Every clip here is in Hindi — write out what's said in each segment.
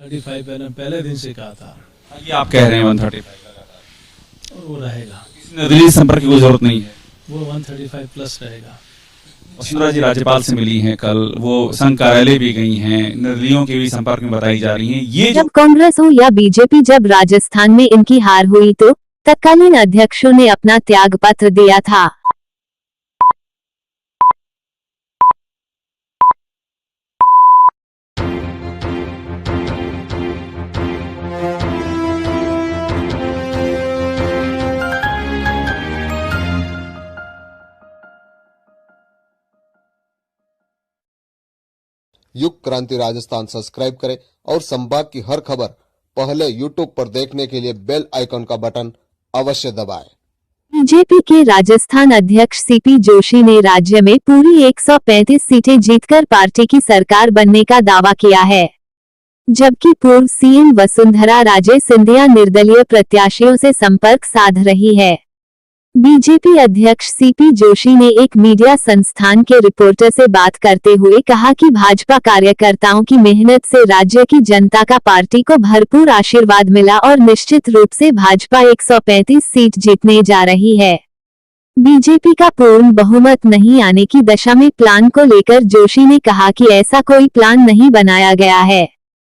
35 पहले दिन से कहा था। ये आप कह रहे हैं 135 और वो रहेगा, निर्दलीय संपर्क की कोई जरूरत नहीं है। वो 135 प्लस रहेगा। वसुंधरा जी राज्यपाल से मिली हैं कल, वो संघ कार्यालय भी गई हैं, निर्दलीयों के भी संपर्क में बताई जा रही हैं। ये जब कांग्रेस हो या बीजेपी, जब राजस्थान में इनकी हार हुई तो तत्कालीन अध्यक्षों ने अपना त्याग पत्र दिया था। युग क्रांति राजस्थान सब्सक्राइब करें और संभाग की हर खबर पहले यूट्यूब पर देखने के लिए बेल आइकन का बटन अवश्य दबाएं। बीजेपी के राजस्थान अध्यक्ष सीपी जोशी ने राज्य में पूरी 135 सीटें जीतकर पार्टी की सरकार बनने का दावा किया है, जबकि पूर्व सीएम वसुंधरा राजे सिंधिया निर्दलीय प्रत्याशियों से संपर्क साध रही है। बीजेपी अध्यक्ष सीपी जोशी ने एक मीडिया संस्थान के रिपोर्टर से बात करते हुए कहा कि भाजपा कार्यकर्ताओं की मेहनत से राज्य की जनता का पार्टी को भरपूर आशीर्वाद मिला और निश्चित रूप से भाजपा 135 सीट जीतने जा रही है। बीजेपी का पूर्ण बहुमत नहीं आने की दशा में प्लान को लेकर जोशी ने कहा कि ऐसा कोई प्लान नहीं बनाया गया है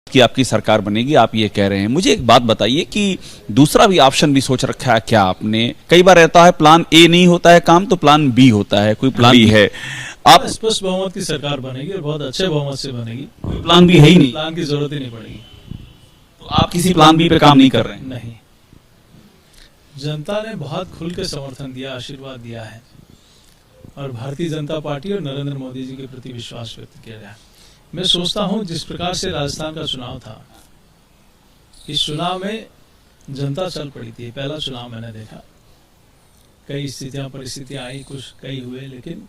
कि आपकी सरकार बनेगी, आप ये कह रहे हैं। मुझे एक बात बताइए कि दूसरा भी ऑप्शन भी सोच रखा है क्या आपने? कई बार रहता है प्लान ए नहीं होता है काम तो प्लान बी होता है, कोई प्लान बी है? आप स्पष्ट बहुमत की सरकार बनेगी और बहुत अच्छे बहुमत से बनेगी। कोई प्लान बी है ही नहीं, प्लान की जरूरत ही नहीं पड़ेगी। तो आप किसी प्लान बी पे काम नहीं कर रहे हैं? नहीं, जनता ने बहुत खुल के समर्थन दिया, आशीर्वाद दिया है और भारतीय जनता पार्टी और नरेंद्र मोदी जी के प्रति विश्वास व्यक्त किया है। मैं सोचता हूं जिस प्रकार से राजस्थान का चुनाव था, इस चुनाव में जनता चल पड़ी थी। पहला चुनाव मैंने देखा, कई परिस्थितियां आई, कुछ कई हुए, लेकिन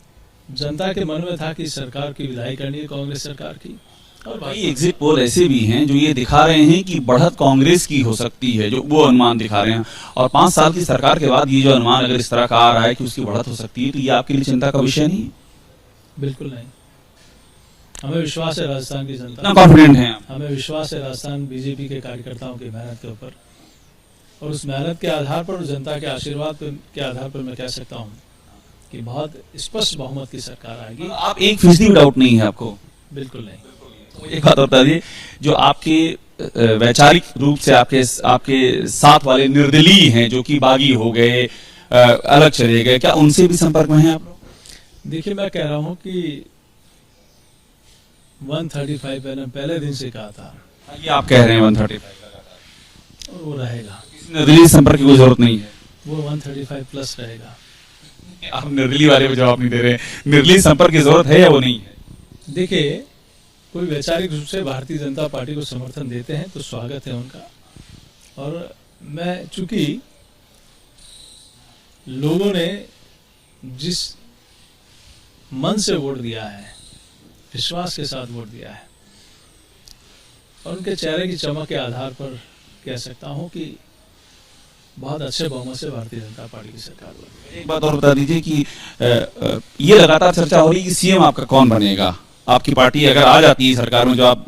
जनता के मन में था कि सरकार की विदाई करनी है कांग्रेस सरकार की। और कई एग्जिट पोल ऐसे भी हैं जो ये दिखा रहे हैं कि बढ़त कांग्रेस की हो सकती है, जो वो अनुमान दिखा रहे हैं। और 5 साल की सरकार के बाद ये जो अनुमान अगर इस तरह का आ रहा है कि उसकी बढ़त हो सकती है, तो ये आपके लिए चिंता का विषय नहीं? बिल्कुल नहीं, हमें विश्वास है राजस्थान की जनता, कॉन्फिडेंट हैं आप? हमें विश्वास है राजस्थान बीजेपी के कार्यकर्ताओं की मेहनत के ऊपर, और उस मेहनत के आधार पर, जनता के आशीर्वाद के आधार पर मैं कह सकता हूं कि बहुत स्पष्ट बहुमत की सरकार आएगी। आप 1% डाउट नहीं है आपको? बिल्कुल नहीं। एक बात बता दीजिए, जो आपके वैचारिक रूप से आपके साथ वाले निर्दलीय हैं जो कि बागी हो गए, अलग चले गए, क्या उनसे भी संपर्क में हैं आप लोग? देखिए, मैं कह रहा हूं कि 135 पहले दिन से कहा था। ये आप कह रहे हैं 135 और वो रहेगा, निर्दलीय संपर्क की कोई जरूरत नहीं है। वो 135 प्लस रहेगा। आप निर्दलीय वाले को जवाब नहीं दे रहे हैं, निर्दलीय संपर्क की जरूरत है या वो नहीं है? देखिए, कोई वैचारिक रूप से भारतीय जनता पार्टी को समर्थन देते हैं तो स्वागत है उनका, और मैं चूंकि लोगों ने जिस मन से वोट दिया है, विश्वास के साथ वोट दिया है, और उनके चेहरे की चमक के आधार पर कह सकता हूं कि बहुत अच्छे बहुमत से भारतीय जनता पार्टी की सरकार बनी। एक बात और बता दीजिए कि ये लगातार चर्चा हो रही है कि सीएम आपका कौन बनेगा? आपकी पार्टी अगर आ जाती है सरकार में, जो आप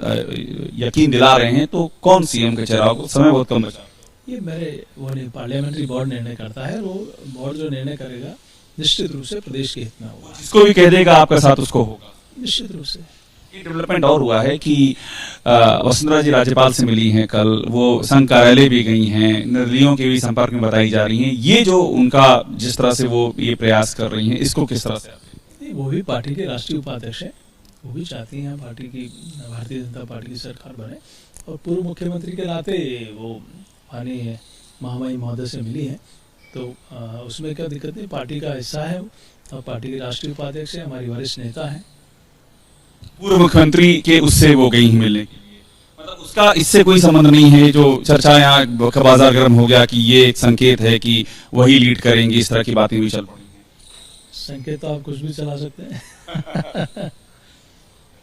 यकीन दिला रहे हैं, तो कौन सीएम का चेहरा होगा? समय बहुत कम बचा। ये मेरे वो नहीं, पार्लियामेंट्री बोर्ड निर्णय करता है, वो बोर्ड जो निर्णय करेगा निश्चित रूप से प्रदेश के हित में होगा। जिसको भी कह देगा आपका साथ उसको होगा, निश्चित रूप से। एक डेवलपमेंट और हुआ है कि वसुंधरा जी राज्यपाल से मिली हैं कल, वो संघ कार्यालय भी गई हैं, निर्दलीयों के भी संपर्क में बताई जा रही हैं। ये जो उनका जिस तरह से वो ये प्रयास कर रही हैं, इसको किस तरह से? वो भी पार्टी के राष्ट्रीय उपाध्यक्ष हैं, वो भी चाहती हैं पार्टी की, भारतीय जनता पार्टी की सरकार बने, और पूर्व मुख्यमंत्री के नाते वो माननीय महामहिम महोदय से मिली है, तो उसमें क्या दिक्कत नहीं, पार्टी का हिस्सा है और पार्टी के राष्ट्रीय उपाध्यक्ष है, हमारी वरिष्ठ नेता है। पूर्व मुख्यमंत्री के उससे वो गई मिलने के लिए, मतलब उसका इससे कोई संबंध नहीं है? जो चर्चा यहाँ बाजार गर्म हो गया कि ये एक संकेत है कि वही लीड करेंगे, इस तरह की बातें भी चल पड़ी हैं। संकेत तो आप कुछ भी चला सकते हैं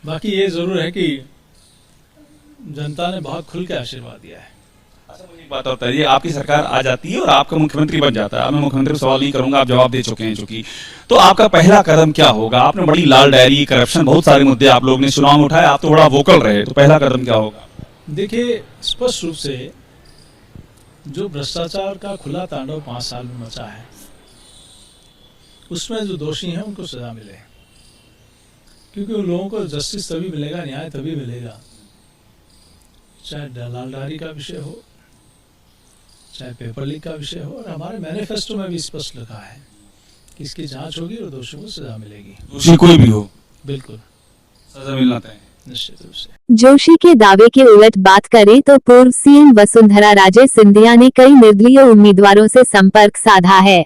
बाकी ये जरूर है कि जनता ने बहुत खुल के आशीर्वाद दिया है। अच्छा, मुझे एक बात और बताइए, आपकी सरकार आ जाती है और आपका मुख्यमंत्री बन जाता है, अब मैं मुख्यमंत्री को सवाल नहीं करूंगा, आप जवाब दे चुके हैं चूंकि, तो आपका पहला कदम क्या होगा? आपने बड़ी लाल डायरी, करप्शन, बहुत सारे मुद्दे आप लोग ने चुनाव में उठाए, आप तो बड़ा वोकल रहे, तो पहला कदम क्या होगा? देखिए, स्पष्ट रूप से जो भ्रष्टाचार का खुला तांडव 5 साल में मचा है, उसमें जो दोषी हैं उनको सजा मिले, क्योंकि उन लोगों को जस्टिस तभी मिलेगा, न्याय तभी मिलेगा, चाहे दलालदारी का विषय हो, चाहे पेपर लीक का विषय हो। और हमारे मैनिफेस्टो में भी स्पष्ट लिखा है कि इसकी जांच होगी और दोषियों को सजा मिलेगी। दोषी कोई भी हो, बिल्कुल सजा मिलना तय है। निश्चित रूप से। जोशी के दावे के उलट बात करें तो पूर्व सीएम वसुंधरा राजे सिंधिया ने कई निर्दलीय उम्मीदवारों से संपर्क साधा है।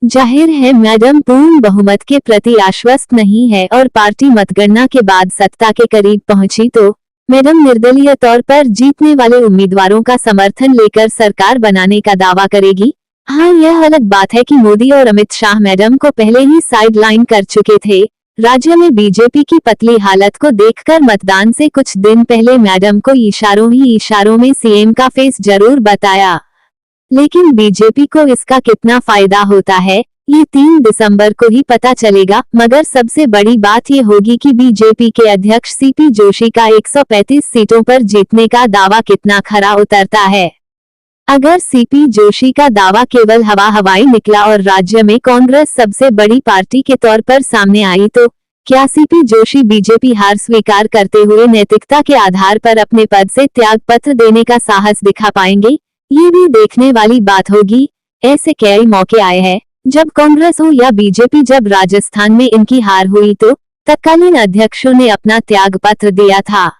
जाहिर है मैडम पूर्ण बहुमत के प्रति आश्वस्त नहीं है और पार्टी मतगणना के बाद सत्ता के करीब पहुंची तो मैडम निर्दलीय तौर पर जीतने वाले उम्मीदवारों का समर्थन लेकर सरकार बनाने का दावा करेगी। हाँ, यह अलग बात है कि मोदी और अमित शाह मैडम को पहले ही साइडलाइन कर चुके थे। राज्य में बीजेपी की पतली हालत को देखकर मतदान से कुछ दिन पहले मैडम को इशारों में सीएम का फेस जरूर बताया, लेकिन बीजेपी को इसका कितना फायदा होता है ये 3 दिसंबर को ही पता चलेगा। मगर सबसे बड़ी बात ये होगी कि बीजेपी के अध्यक्ष सीपी जोशी का 135 सीटों पर जीतने का दावा कितना खरा उतरता है। अगर सीपी जोशी का दावा केवल हवाई निकला और राज्य में कांग्रेस सबसे बड़ी पार्टी के तौर पर सामने आई तो क्या सीपी जोशी बीजेपी हार स्वीकार करते हुए नैतिकता के आधार पर अपने पद से त्याग पत्र देने का साहस दिखा पाएंगे, ये भी देखने वाली बात होगी। ऐसे कई मौके आए हैं जब कांग्रेस हो या बीजेपी, जब राजस्थान में इनकी हार हुई तो तत्कालीन अध्यक्षों ने अपना त्याग पत्र दिया था।